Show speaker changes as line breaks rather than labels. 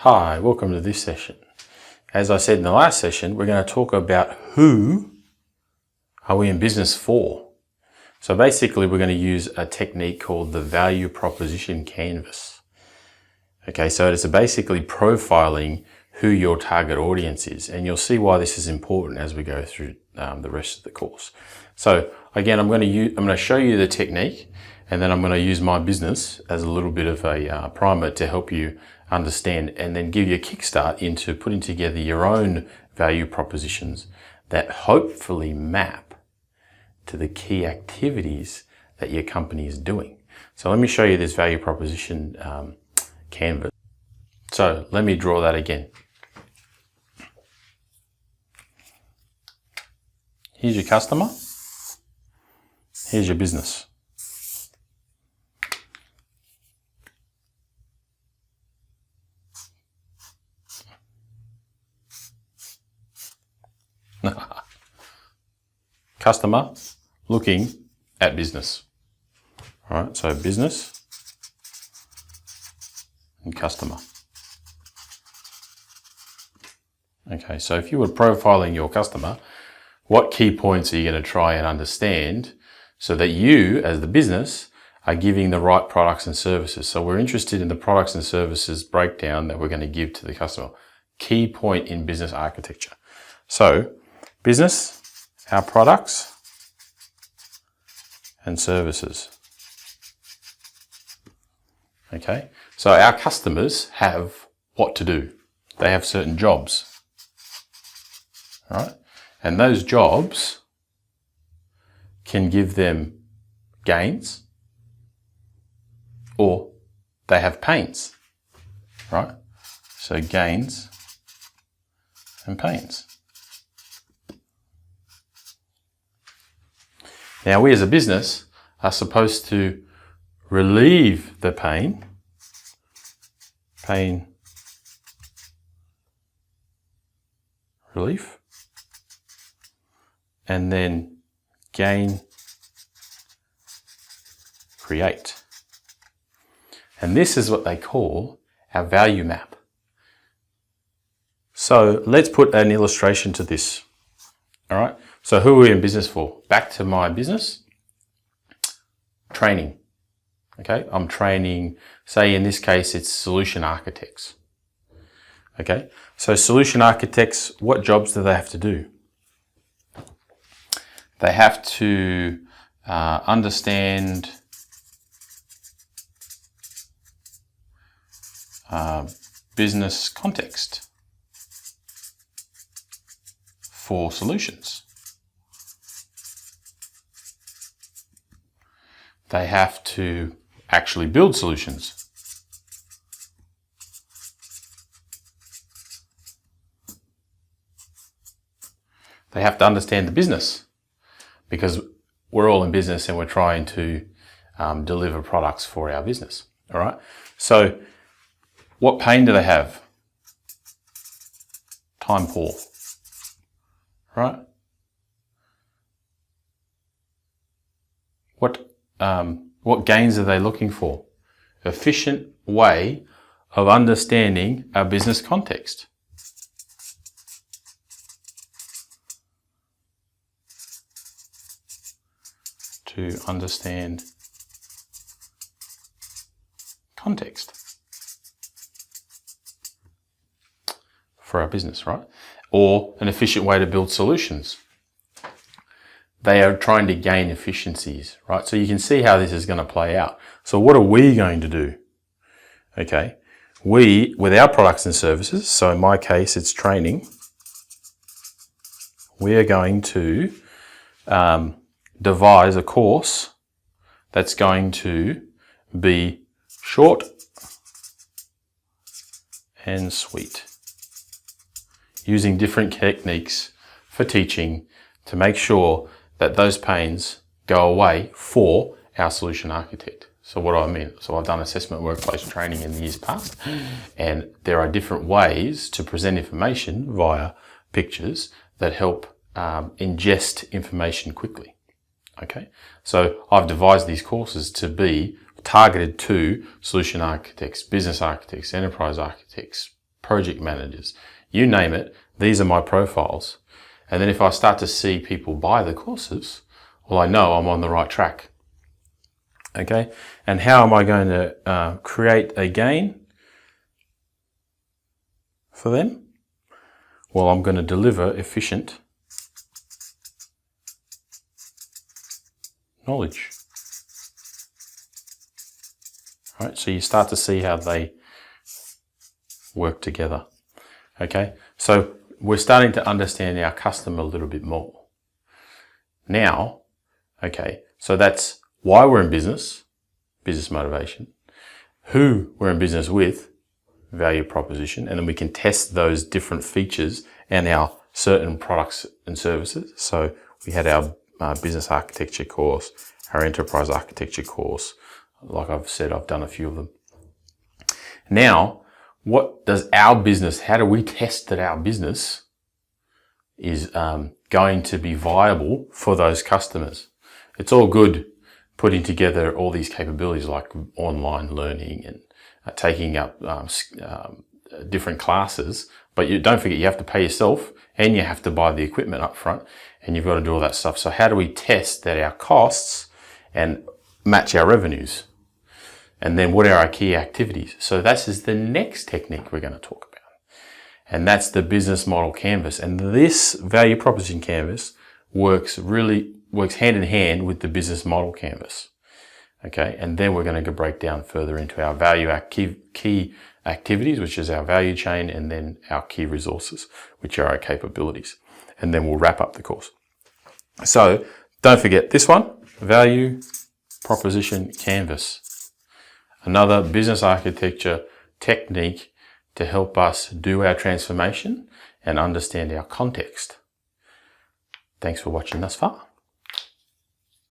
Hi, welcome to this session. As I said in the last session, we're going to talk about who are we in business for. So basically we're going to use a technique called the value proposition canvas. Okay, so it's basically profiling who your target audience is, and you'll see why this is important as we go through the rest of the course. So again, I'm going to show you the technique, and then I'm going to use my business as a little bit of a primer to help you understand and then give you a kickstart into putting together your own value propositions that hopefully map to the key activities that your company is doing. So let me show you this value proposition canvas. So let me draw that again. Here's your customer. Here's your business. Customer looking at business. All right, so business and customer. Okay, so if you were profiling your customer, what key points are you going to try and understand so that you, as the business, are giving the right products and services? So we're interested in the products and services breakdown that we're going to give to the customer. Key point in business architecture. So business, our products and services. Okay, so our customers have what to do. They have certain jobs, right? And those jobs can give them gains or they have pains, right? So gains and pains. Now, we as a business are supposed to relieve the pain relief, and then gain, create. And this is what they call our value map. So let's put an illustration to this. All right. So who are we in business for? Back to my business. Training. Okay. I'm training, say in this case, it's solution architects. Okay. So solution architects, what jobs do they have to do? They have to understand business context for solutions. They have to actually build solutions. They have to understand the business, because we're all in business and we're trying to deliver products for our business. All right. So what pain do they have? Time poor. Right? What gains are they looking for? Efficient way of understanding our business context. To understand context for our business, right? Or an efficient way to build solutions. They are trying to gain efficiencies, right? So you can see how this is going to play out. So what are we going to do? Okay, we, with our products and services, so in my case it's training, we are going to devise a course that's going to be short and sweet, using different techniques for teaching to make sure that those pains go away for our solution architect. So what do I mean? So I've done assessment workplace training in the years past, and there are different ways to present information via pictures that help ingest information quickly. Okay, so I've devised these courses to be targeted to solution architects, business architects, enterprise architects, project managers, you name it, these are my profiles. And then if I start to see people buy the courses, well, I know I'm on the right track. Okay, and how am I going to create a gain for them? Well, I'm going to deliver efficient knowledge. All right, so you start to see how they work together. Okay, so we're starting to understand our customer a little bit more. Now, okay, so that's why we're in business, business motivation, who we're in business with, value proposition, and then we can test those different features and our certain products and services. So we had our business architecture course, our enterprise architecture course. Like I've said, I've done a few of them. Now, what does our business, how do we test that our business is going to be viable for those customers? It's all good putting together all these capabilities like online learning and taking up different classes, but you don't forget you have to pay yourself and you have to buy the equipment up front and you've got to do all that stuff. So how do we test that our costs and match our revenues? And then what are our key activities? So this is the next technique we're going to talk about. And that's the business model canvas. And this value proposition canvas works hand in hand with the business model canvas. Okay, and then we're going to break down further into our key activities, which is our value chain, and then our key resources, which are our capabilities. And then we'll wrap up the course. So don't forget this one, value proposition canvas. Another business architecture technique to help us do our transformation and understand our context. Thanks for watching thus far.